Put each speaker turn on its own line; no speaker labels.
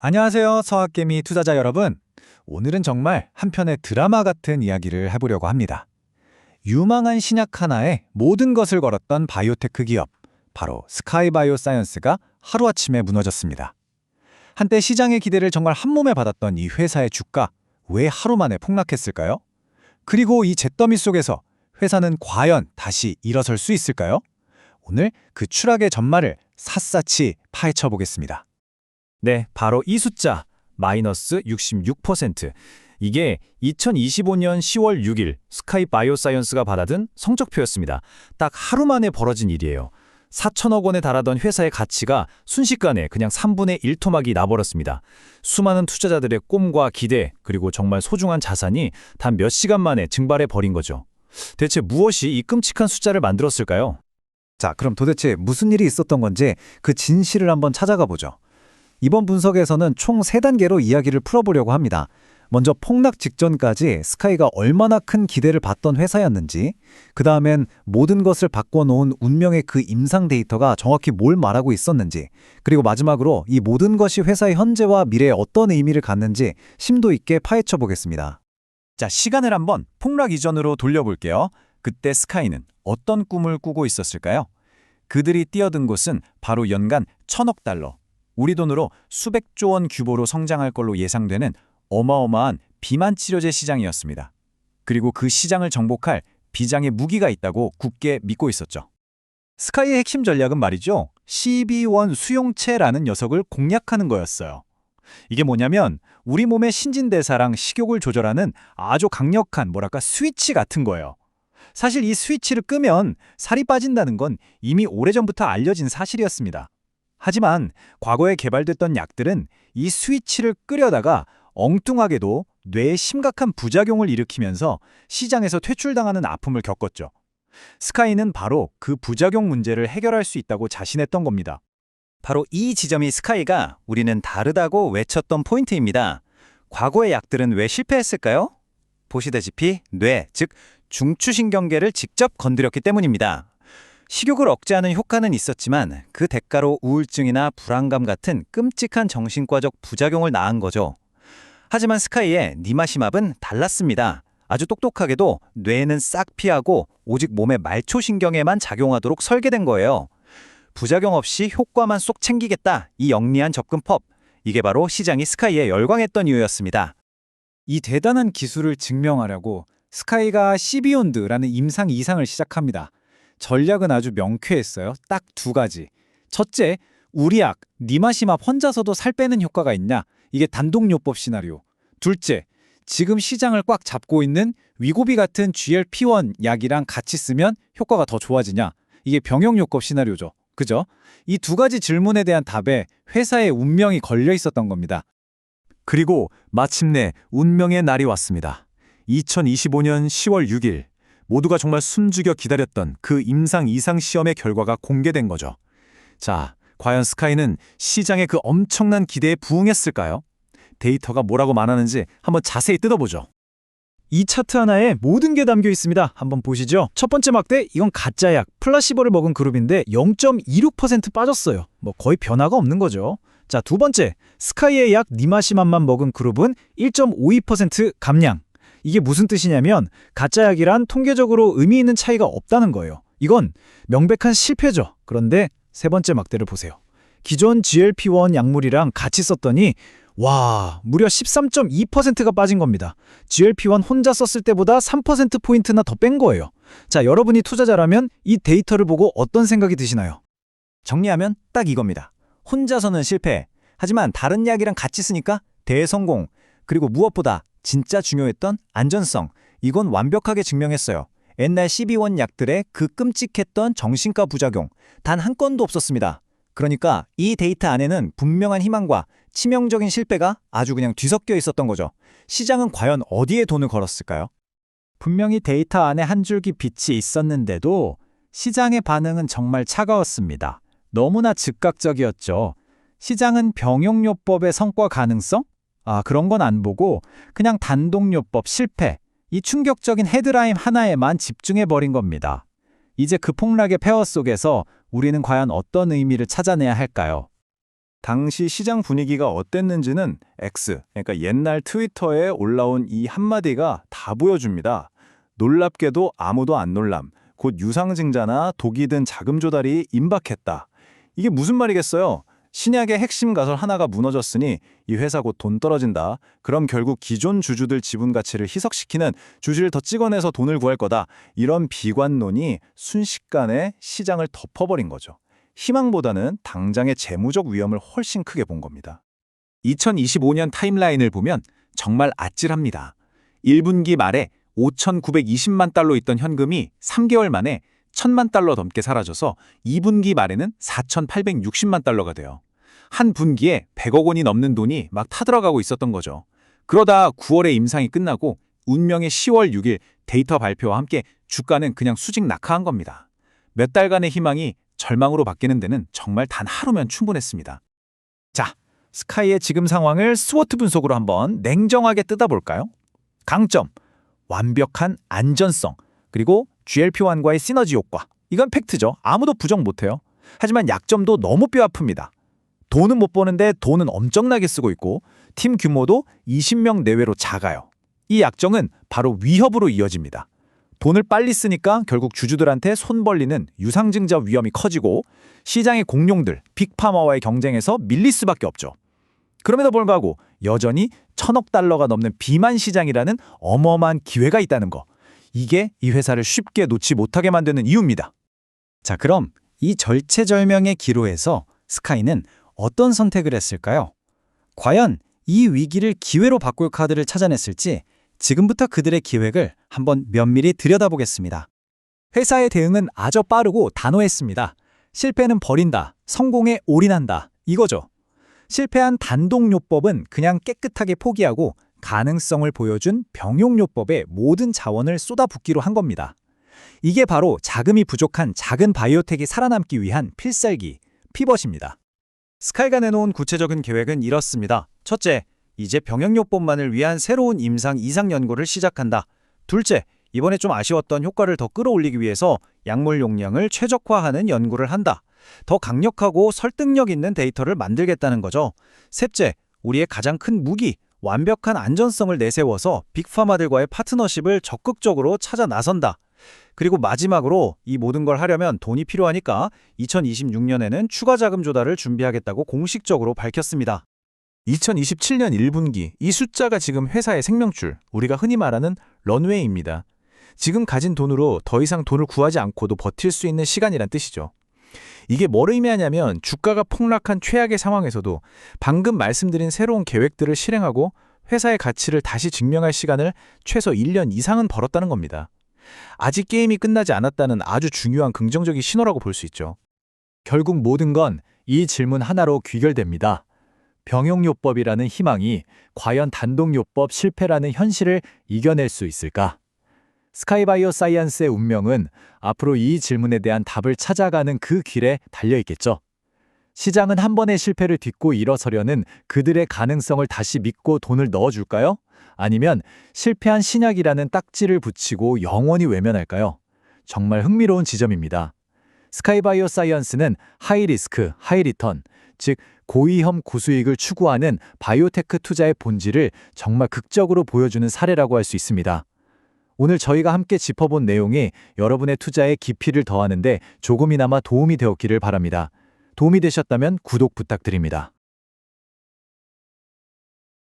안녕하세요, 서학개미 투자자 여러분. 오늘은 정말 한편의 드라마 같은 이야기를 해보려고 합니다. 유망한 신약 하나에 모든 것을 걸었던 바이오테크 기업, 바로 스카이바이오사이언스가 하루아침에 무너졌습니다. 한때 시장의 기대를 정말 한몸에 받았던 이 회사의 주가, 왜 하루 만에 폭락했을까요? 그리고 이 잿더미 속에서 회사는 과연 다시 일어설 수 있을까요? 오늘 그 추락의 전말을 샅샅이 파헤쳐 보겠습니다.
네, 바로 이 숫자, 마이너스 66%. 이게 2025년 10월 6일 스카이 바이오사이언스가 받아든 성적표였습니다. 딱 하루 만에 벌어진 일이에요. 4천억 원에 달하던 회사의 가치가 순식간에 그냥 3분의 1 토막이 나버렸습니다. 수많은 투자자들의 꿈과 기대, 그리고 정말 소중한 자산이 단 몇 시간 만에 증발해 버린 거죠. 대체 무엇이 이 끔찍한 숫자를 만들었을까요?
자, 그럼 도대체 무슨 일이 있었던 건지 그 진실을 한번 찾아가 보죠. 이번 분석에서는 총 3단계로 이야기를 풀어보려고 합니다. 먼저 폭락 직전까지 스카이가 얼마나 큰 기대를 받던 회사였는지, 그 다음엔 모든 것을 바꿔놓은 운명의 그 임상 데이터가 정확히 뭘 말하고 있었는지, 그리고 마지막으로 이 모든 것이 회사의 현재와 미래에 어떤 의미를 갖는지 심도 있게 파헤쳐 보겠습니다. 자, 시간을 한번 폭락 이전으로 돌려볼게요. 그때 스카이는 어떤 꿈을 꾸고 있었을까요? 그들이 뛰어든 곳은 바로 연간 1,000억 달러, 우리 돈으로 수백조 원 규모로 성장할 걸로 예상되는 어마어마한 비만 치료제 시장이었습니다. 그리고 그 시장을 정복할 비장의 무기가 있다고 굳게 믿고 있었죠. 스카이의 핵심 전략은 말이죠, CB1 수용체라는 녀석을 공략하는 거였어요. 이게 뭐냐면 우리 몸의 신진대사랑 식욕을 조절하는 아주 강력한 스위치 같은 거예요. 사실 이 스위치를 끄면 살이 빠진다는 건 이미 오래전부터 알려진 사실이었습니다. 하지만 과거에 개발됐던 약들은 이 스위치를 끄려다가 엉뚱하게도 뇌에 심각한 부작용을 일으키면서 시장에서 퇴출당하는 아픔을 겪었죠. 스카이는 바로 그 부작용 문제를 해결할 수 있다고 자신했던 겁니다. 바로 이 지점이 스카이가 우리는 다르다고 외쳤던 포인트입니다. 과거의 약들은 왜 실패했을까요? 보시다시피 뇌, 즉 중추신경계를 직접 건드렸기 때문입니다. 식욕을 억제하는 효과는 있었지만 그 대가로 우울증이나 불안감 같은 끔찍한 정신과적 부작용을 낳은 거죠. 하지만 스카이의 니마시맙은 달랐습니다. 아주 똑똑하게도 뇌는 싹 피하고 오직 몸의 말초신경에만 작용하도록 설계된 거예요. 부작용 없이 효과만 쏙 챙기겠다, 이 영리한 접근법. 이게 바로 시장이 스카이에 열광했던 이유였습니다. 이 대단한 기술을 증명하려고 스카이가 CB온드라는 임상 이상을 시작합니다. 전략은 아주 명쾌했어요. 딱 2가지. 첫째, 우리 약 니마시맙 혼자서도 살 빼는 효과가 있냐? 이게 단독요법 시나리오. 둘째, 지금 시장을 꽉 잡고 있는 위고비 같은 GLP-1 약이랑 같이 쓰면 효과가 더 좋아지냐? 이게 병역요법 시나리오죠. 그죠? 이 2가지 질문에 대한 답에 회사의 운명이 걸려 있었던 겁니다. 그리고 마침내 운명의 날이 왔습니다. 2025년 10월 6일. 모두가 정말 숨죽여 기다렸던 그 임상 이상 시험의 결과가 공개된 거죠. 자, 과연 스카이는 시장의 그 엄청난 기대에 부응했을까요? 데이터가 뭐라고 말하는지 한번 자세히 뜯어보죠. 이 차트 하나에 모든 게 담겨 있습니다. 한번 보시죠. 첫 번째 막대, 이건 가짜약, 플라시보를 먹은 그룹인데 0.26% 빠졌어요. 거의 변화가 없는 거죠. 자, 두 번째, 스카이의 약 니마시맘만 먹은 그룹은 1.52% 감량. 이게 무슨 뜻이냐면 가짜약이란 통계적으로 의미 있는 차이가 없다는 거예요. 이건 명백한 실패죠. 그런데 세 번째 막대를 보세요. 기존 GLP-1 약물이랑 같이 썼더니 와, 무려 13.2%가 빠진 겁니다. GLP-1 혼자 썼을 때보다 3%포인트나 더 뺀 거예요. 자, 여러분이 투자자라면 이 데이터를 보고 어떤 생각이 드시나요? 정리하면 딱 이겁니다. 혼자서는 실패, 하지만 다른 약이랑 같이 쓰니까 대성공. 그리고 무엇보다 진짜 중요했던 안전성, 이건 완벽하게 증명했어요. 옛날 CB1 약들의 그 끔찍했던 정신과 부작용 단 한 건도 없었습니다. 그러니까 이 데이터 안에는 분명한 희망과 치명적인 실패가 아주 그냥 뒤섞여 있었던 거죠. 시장은 과연 어디에 돈을 걸었을까요? 분명히 데이터 안에 한 줄기 빛이 있었는데도 시장의 반응은 정말 차가웠습니다. 너무나 즉각적이었죠. 시장은 병용요법의 성과 가능성? 그런 건 안 보고 그냥 단독요법 실패, 이 충격적인 헤드라인 하나에만 집중해버린 겁니다. 이제 그 폭락의 폐허 속에서 우리는 과연 어떤 의미를 찾아내야 할까요?
당시 시장 분위기가 어땠는지는 X, 그러니까 옛날 트위터에 올라온 이 한마디가 다 보여줍니다. 놀랍게도 아무도 안 놀람, 곧 유상증자나 독이 든 자금 조달이 임박했다. 이게 무슨 말이겠어요? 신약의 핵심 가설 하나가 무너졌으니 이 회사 곧 돈 떨어진다. 그럼 결국 기존 주주들 지분 가치를 희석시키는 주식을 더 찍어내서 돈을 구할 거다. 이런 비관론이 순식간에 시장을 덮어버린 거죠. 희망보다는 당장의 재무적 위험을 훨씬 크게 본 겁니다.
2025년 타임라인을 보면 정말 아찔합니다. 1분기 말에 5,920만 달러 있던 현금이 3개월 만에 1,000만 달러 넘게 사라져서 2분기 말에는 4,860만 달러가 돼요. 한 분기에 100억 원이 넘는 돈이 막 타들어가고 있었던 거죠. 그러다 9월에 임상이 끝나고 운명의 10월 6일 데이터 발표와 함께 주가는 그냥 수직 낙하한 겁니다. 몇 달간의 희망이 절망으로 바뀌는 데는 정말 단 하루면 충분했습니다. 자, 스카이의 지금 상황을 스워트 분석으로 한번 냉정하게 뜯어볼까요? 강점, 완벽한 안전성, 그리고 GLP-1과의 시너지 효과. 이건 팩트죠. 아무도 부정 못해요. 하지만 약점도 너무 뼈아픕니다. 돈은 못 버는데 돈은 엄청나게 쓰고 있고 팀 규모도 20명 내외로 작아요. 이 약점은 바로 위협으로 이어집니다. 돈을 빨리 쓰니까 결국 주주들한테 손 벌리는 유상증자 위험이 커지고 시장의 공룡들, 빅파마와의 경쟁에서 밀릴 수밖에 없죠. 그럼에도 불구하고 여전히 1,000억 달러가 넘는 비만 시장이라는 어마어마한 기회가 있다는 거. 이게 이 회사를 쉽게 놓지 못하게 만드는 이유입니다.
자, 그럼 이 절체절명의 기로에서 스카이는 어떤 선택을 했을까요? 과연 이 위기를 기회로 바꿀 카드를 찾아냈을지 지금부터 그들의 기획을 한번 면밀히 들여다보겠습니다. 회사의 대응은 아주 빠르고 단호했습니다. 실패는 버린다, 성공에 올인한다, 이거죠. 실패한 단독요법은 그냥 깨끗하게 포기하고 가능성을 보여준 병용요법에 모든 자원을 쏟아붓기로 한 겁니다. 이게 바로 자금이 부족한 작은 바이오텍이 살아남기 위한 필살기, 피벗입니다. 스카이가 내놓은 구체적인 계획은 이렇습니다. 첫째, 이제 병용요법만을 위한 새로운 임상 이상 연구를 시작한다. 둘째, 이번에 좀 아쉬웠던 효과를 더 끌어올리기 위해서 약물 용량을 최적화하는 연구를 한다. 더 강력하고 설득력 있는 데이터를 만들겠다는 거죠. 셋째, 우리의 가장 큰 무기, 완벽한 안전성을 내세워서 빅파마들과의 파트너십을 적극적으로 찾아 나선다. 그리고 마지막으로 이 모든 걸 하려면 돈이 필요하니까 2026년에는 추가 자금 조달을 준비하겠다고 공식적으로 밝혔습니다.
2027년 1분기, 이 숫자가 지금 회사의 생명줄, 우리가 흔히 말하는 런웨이입니다. 지금 가진 돈으로 더 이상 돈을 구하지 않고도 버틸 수 있는 시간이란 뜻이죠. 이게 뭘 의미하냐면 주가가 폭락한 최악의 상황에서도 방금 말씀드린 새로운 계획들을 실행하고 회사의 가치를 다시 증명할 시간을 최소 1년 이상은 벌었다는 겁니다. 아직 게임이 끝나지 않았다는 아주 중요한 긍정적인 신호라고 볼 수 있죠.
결국 모든 건 이 질문 하나로 귀결됩니다. 병용요법이라는 희망이 과연 단독요법 실패라는 현실을 이겨낼 수 있을까? 스카이바이오 사이언스의 운명은 앞으로 이 질문에 대한 답을 찾아가는 그 길에 달려있겠죠. 시장은 한 번의 실패를 딛고 일어서려는 그들의 가능성을 다시 믿고 돈을 넣어줄까요? 아니면 실패한 신약이라는 딱지를 붙이고 영원히 외면할까요? 정말 흥미로운 지점입니다. 스카이바이오 사이언스는 하이리스크, 하이리턴, 즉 고위험 고수익을 추구하는 바이오테크 투자의 본질을 정말 극적으로 보여주는 사례라고 할 수 있습니다. 오늘 저희가 함께 짚어본 내용이 여러분의 투자에 깊이를 더하는데 조금이나마 도움이 되었기를 바랍니다. 도움이 되셨다면 구독 부탁드립니다.